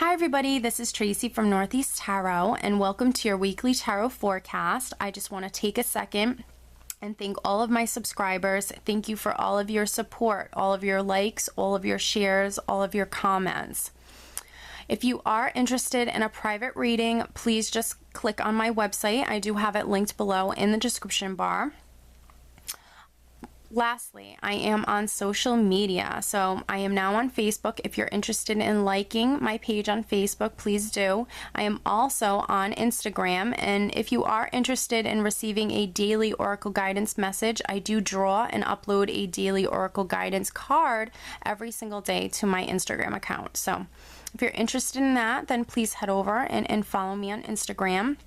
Hi everybody, this is Tracy from Northeast Tarot and welcome to your weekly tarot forecast. I just want to take a second and thank all of my subscribers. Thank you for all of your support, all of your likes, all of your shares, all of your comments. If you are interested in a private reading, please just click on my website. I do have it linked below in the description bar. Lastly, I am on social media, so I am now on Facebook. If you're interested in liking my page on Facebook, please do. I am also on Instagram, and if you are interested in receiving a daily Oracle guidance message, I do draw and upload a daily Oracle guidance card every single day to my Instagram account. So if you're interested in that, then please head over and follow me on Instagram.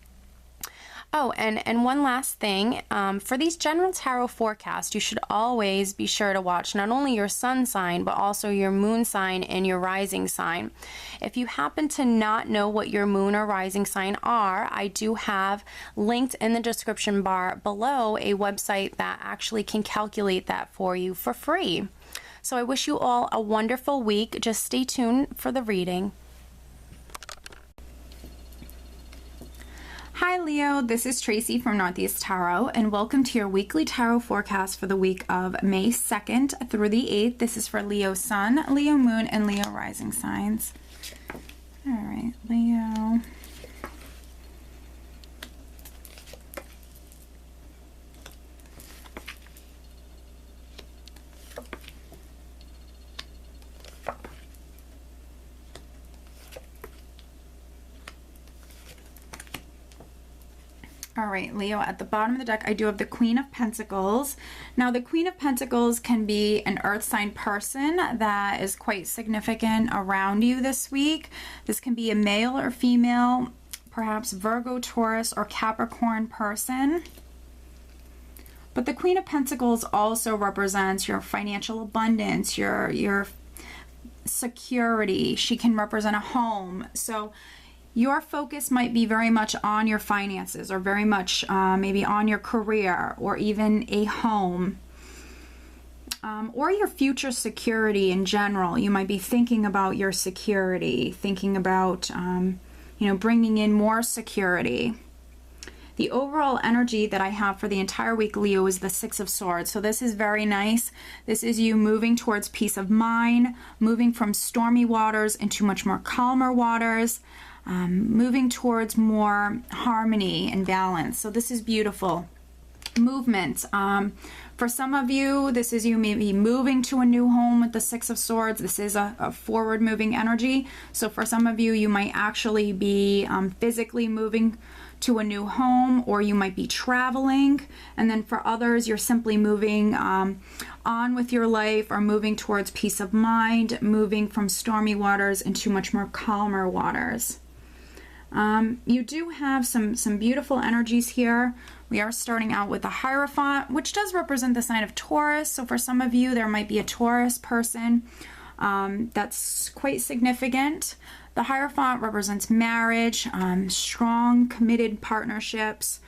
Oh, and one last thing, for these general tarot forecasts, you should always be sure to watch not only your sun sign, but also your moon sign and your rising sign. If you happen to not know what your moon or rising sign are, I do have linked in the description bar below a website that actually can calculate that for you for free. So I wish you all a wonderful week. Just stay tuned for the reading. Hi Leo, this is Tracy from Northeast Tarot and welcome to your weekly tarot forecast for the week of May 2nd through the 8th. This is for Leo Sun, Leo Moon, and Leo Rising signs. All right, Leo. All right, Leo, at the bottom of the deck, I do have the Queen of Pentacles. Now, the Queen of Pentacles can be an earth sign person that is quite significant around you this week. This can be a male or female, perhaps Virgo, Taurus, or Capricorn person. But the Queen of Pentacles also represents your financial abundance, your security. She can represent a home. So your focus might be very much on your finances or very much maybe on your career or even a home or your future security in general. You might be thinking about your security, thinking about, bringing in more security. The overall energy that I have for the entire week, Leo, is the Six of Swords. So this is very nice. This is you moving towards peace of mind, moving from stormy waters into much more calmer waters. Moving towards more harmony and balance. So this is beautiful. Movement. For some of you, this is you maybe moving to a new home with the Six of Swords. This is a forward moving energy. So for some of you, you might actually be physically moving to a new home, or you might be traveling. And then for others, you're simply moving on with your life or moving towards peace of mind, moving from stormy waters into much more calmer waters. You do have some beautiful energies here. We are starting out with the Hierophant, which does represent the sign of Taurus. So for some of you, there might be a Taurus person that's quite significant. The Hierophant represents marriage, strong, committed partnerships,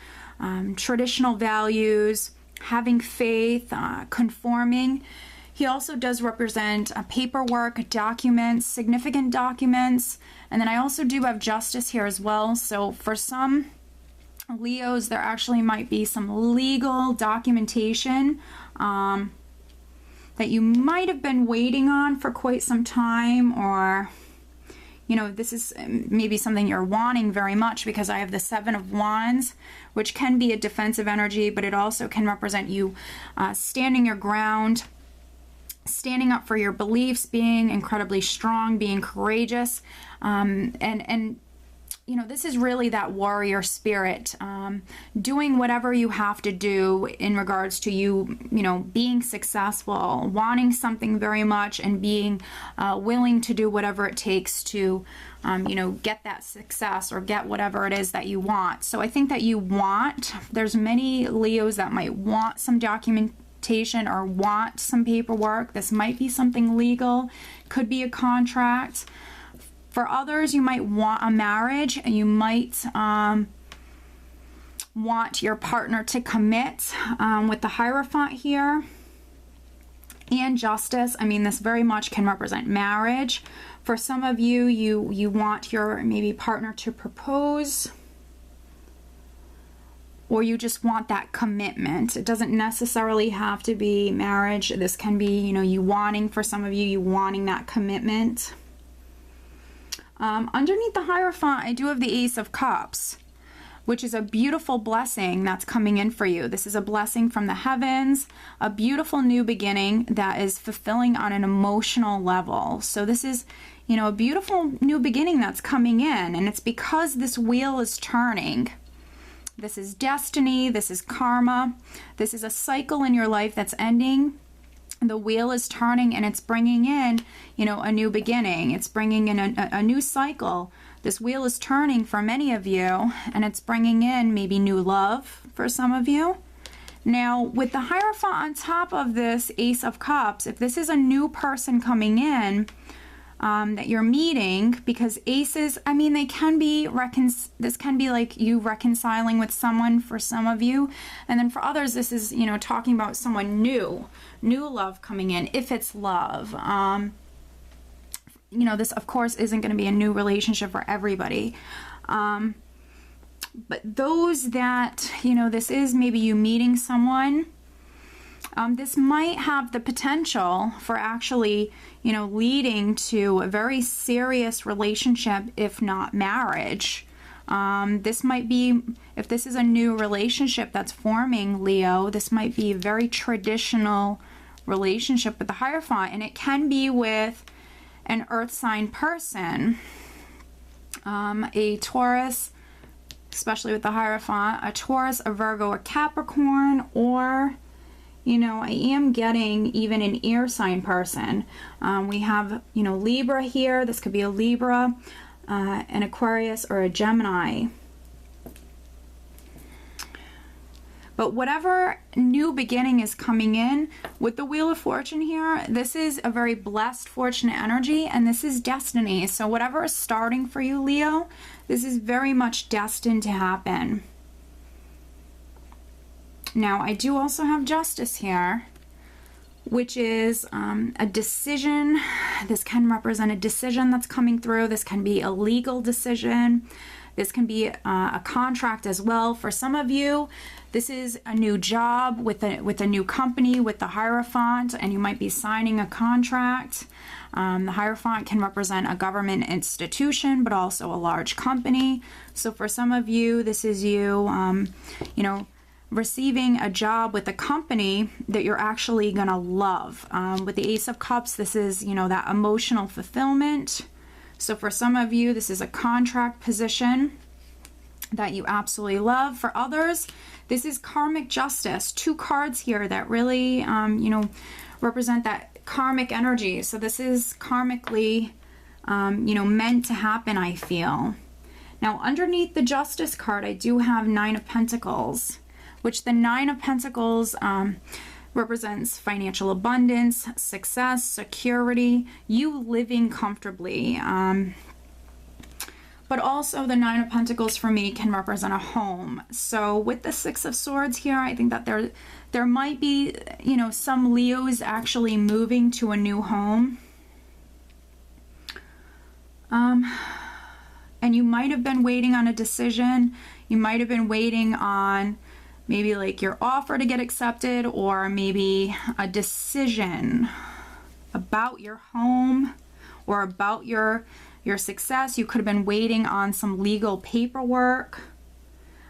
traditional values, having faith, conforming. He also does represent paperwork, documents, significant documents, and then I also do have Justice here as well. So for some Leos, there actually might be some legal documentation that you might have been waiting on for quite some time, or this is maybe something you're wanting very much, because I have the Seven of Wands, which can be a defensive energy, but it also can represent you standing your ground, standing up for your beliefs, being incredibly strong, being courageous, and this is really that warrior spirit, doing whatever you have to do in regards to you being successful, wanting something very much, and being willing to do whatever it takes to get that success or get whatever it is that you want. So I think that there's many Leos that might want some documentation or want some paperwork. This might be something legal, could be a contract. For others, you might want a marriage, and you might want your partner to commit with the Hierophant here. and justice. I mean, this very much can represent marriage. For some of you, you want your maybe partner to propose, or you just want that commitment. It doesn't necessarily have to be marriage. This can be, you know, you wanting, for some of you, you wanting that commitment. Underneath the Hierophant, I do have the Ace of Cups, which is a beautiful blessing that's coming in for you. This is a blessing from the heavens, a beautiful new beginning that is fulfilling on an emotional level. So this is, you know, a beautiful new beginning that's coming in, and it's because this wheel is turning. This is destiny, this is karma, this is a cycle in your life that's ending. The wheel is turning, and it's bringing in, you know, a new beginning. It's bringing in a new cycle. This wheel is turning for many of you, and it's bringing in maybe new love for some of you. Now, with the Hierophant on top of this Ace of Cups, if this is a new person coming in that you're meeting, because aces, I mean, they can be, this can be like you reconciling with someone for some of you, and then for others, this is, you know, talking about someone new love coming in, if it's love. You know, this, of course, isn't going to be a new relationship for everybody. But those that, you know, this is maybe you meeting someone, this might have the potential for actually, you know, leading to a very serious relationship, if not marriage. This might be, if this is a new relationship that's forming, Leo, this might be a very traditional relationship with the Hierophant, and it can be with an earth sign person, a Taurus, especially with the Hierophant, a Taurus, a Virgo, a Capricorn, or, you know, I am getting even an air sign person. We have, you know, Libra here. This could be a Libra, an Aquarius, or a Gemini. But whatever new beginning is coming in with the Wheel of Fortune here, this is a very blessed, fortunate energy, and this is destiny. So whatever is starting for you, Leo, this is very much destined to happen. Now, I do also have Justice here, which is a decision. This can represent a decision that's coming through. This can be a legal decision. This can be a contract as well. For some of you, this is a new job with a new company with the Hierophant, and you might be signing a contract. The Hierophant can represent a government institution, but also a large company. So for some of you, this is you, you know, receiving a job with a company that you're actually going to love. With the Ace of Cups, this is, you know, that emotional fulfillment. So for some of you, this is a contract position that you absolutely love. For others, this is karmic justice. Two cards here that really, you know, represent that karmic energy. So this is karmically, you know, meant to happen, I feel. Now, underneath the Justice card, I do have Nine of Pentacles, which the Nine of Pentacles represents financial abundance, success, security, you living comfortably. But also the Nine of Pentacles for me can represent a home. So with the Six of Swords here, I think that there might be, you know, some Leos actually moving to a new home. And you might have been waiting on a decision. You might have been waiting on maybe like your offer to get accepted, or maybe a decision about your home or about your success. You could have been waiting on some legal paperwork.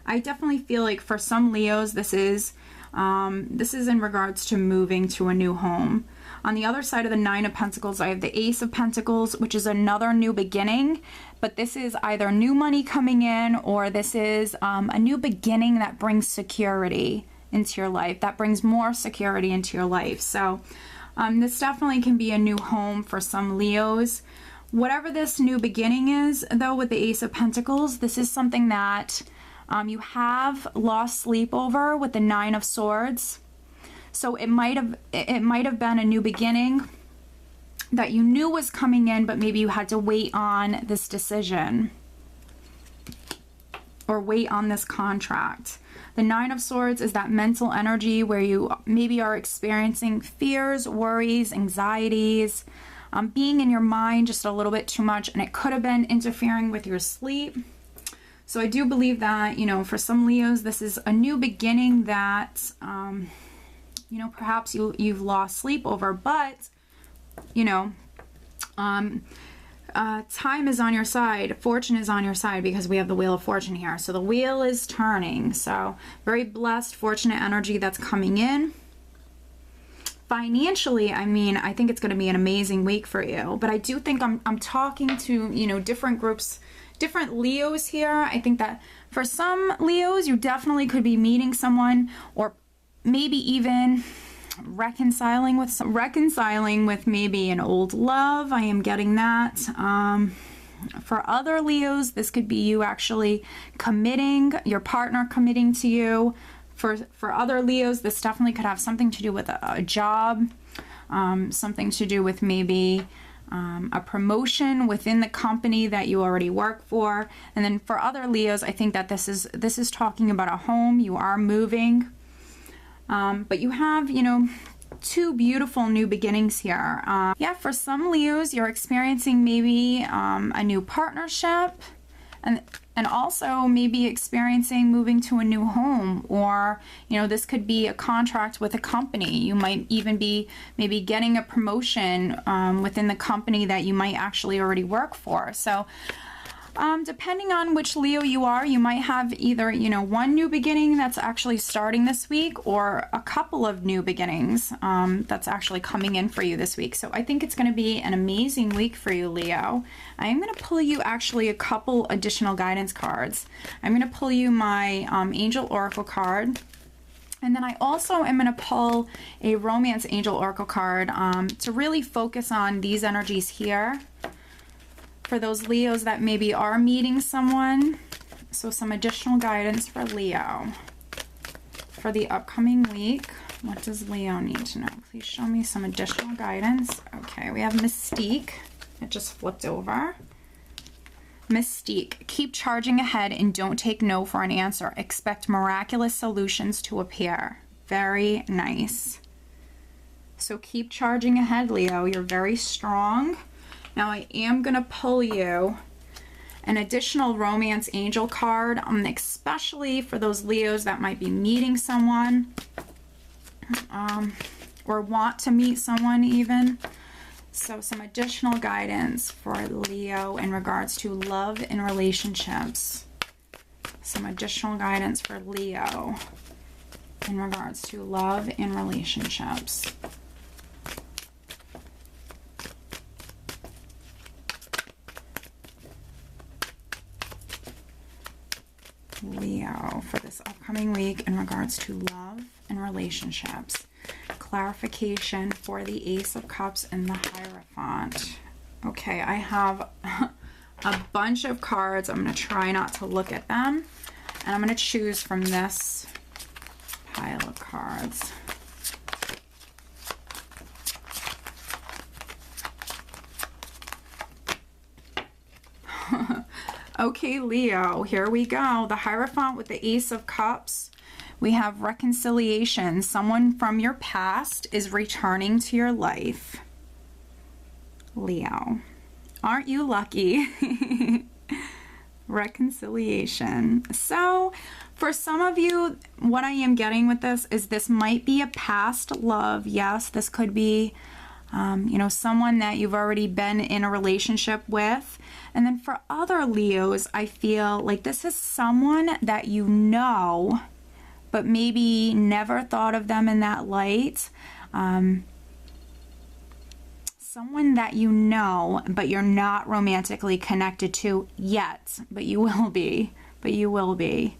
I definitely feel like for some Leos, this is in regards to moving to a new home. On the other side of the Nine of Pentacles, I have the Ace of Pentacles, which is another new beginning, but this is either new money coming in, or this is a new beginning that brings security into your life, that brings more security into your life. So this definitely can be a new home for some Leos. Whatever this new beginning is, though, with the Ace of Pentacles, this is something that you have lost sleep over with the Nine of Swords. So it might have been a new beginning that you knew was coming in, but maybe you had to wait on this decision. or wait on this contract. The Nine of Swords is that mental energy where you maybe are experiencing fears, worries, anxieties, being in your mind just a little bit too much, and it could have been interfering with your sleep. So I do believe that, you know, for some Leos, this is a new beginning that, you know, perhaps you've lost sleep over, but, you know, time is on your side, fortune is on your side, because we have the Wheel of Fortune here. So the wheel is turning. So very blessed, fortunate energy that's coming in. Financially, I mean, I think it's going to be an amazing week for you. But I do think I'm talking to, you know, different groups, different Leos here. I think that for some Leos, you definitely could be meeting someone, or maybe even reconciling with maybe an old love. I am getting that. For other Leos, this could be you actually committing, your partner committing to you. For other Leos, this definitely could have something to do with a job, something to do with maybe a promotion within the company that you already work for. And then for other Leos, I think that this is talking about a home. You are moving. But you have, you know, two beautiful new beginnings here. Yeah, for some Leos, you're experiencing maybe a new partnership, and also maybe experiencing moving to a new home, or, you know, this could be a contract with a company. You might even be maybe getting a promotion within the company that you might actually already work for. So depending on which Leo you are, you might have either, you know, one new beginning that's actually starting this week, or a couple of new beginnings that's actually coming in for you this week. So I think it's going to be an amazing week for you, Leo. I am going to pull you actually a couple additional guidance cards. I'm going to pull you my Angel Oracle card. And then I also am going to pull a Romance Angel Oracle card to really focus on these energies here, for those Leos that maybe are meeting someone. So some additional guidance for Leo for the upcoming week. What does Leo need to know? Please show me some additional guidance. Okay, we have Mystique. It just flipped over. Mystique, keep charging ahead and don't take no for an answer. Expect miraculous solutions to appear. Very nice. So keep charging ahead, Leo. You're very strong. Now I am going to pull you an additional Romance Angel card, especially for those Leos that might be meeting someone, or want to meet someone even. So some additional guidance for Leo in regards to love and relationships. Some additional guidance for Leo in regards to love and relationships. Leo for this upcoming week in regards to love and relationships. Clarification for the Ace of Cups and the Hierophant. Okay, I have a bunch of cards. I'm going to try not to look at them, and I'm going to choose from this pile of cards. Okay, Leo, here we go. The Hierophant with the Ace of Cups. We have reconciliation. Someone from your past is returning to your life. Leo, aren't you lucky? Reconciliation. So for some of you, what I am getting with this might be a past love. Yes, this could be you know, someone that you've already been in a relationship with. And then for other Leos, I feel like this is someone that you know, but maybe never thought of them in that light. Someone that you know, but you're not romantically connected to yet, but you will be.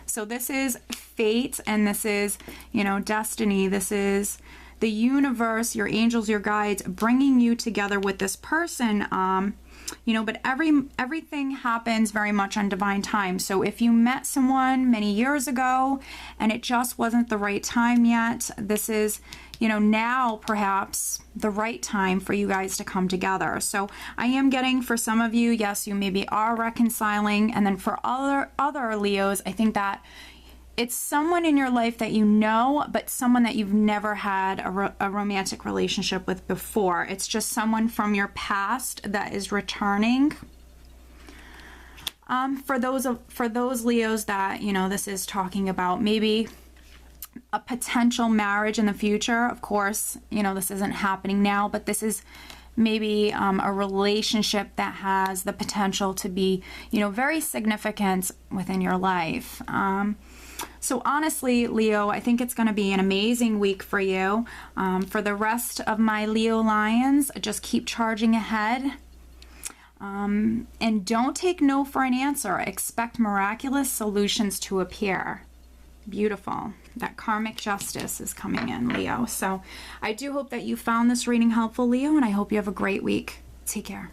So this is fate, and this is, you know, destiny. This is the universe, your angels, your guides, bringing you together with this person. You know, but everything happens very much on divine time. So if you met someone many years ago and it just wasn't the right time yet, this is, you know, now perhaps the right time for you guys to come together. So I am getting, for some of you, yes, you maybe are reconciling. And then for other Leos, I think that it's someone in your life that you know, but someone that you've never had a romantic relationship with before. It's just someone from your past that is returning. For those Leos that, you know, this is talking about maybe a potential marriage in the future. Of course, you know, this isn't happening now, but this is maybe a relationship that has the potential to be, you know, very significant within your life. So honestly, Leo, I think it's going to be an amazing week for you. For the rest of my Leo Lions, just keep charging ahead. And don't take no for an answer. Expect miraculous solutions to appear. Beautiful. That karmic justice is coming in, Leo. So I do hope that you found this reading helpful, Leo, and I hope you have a great week. Take care.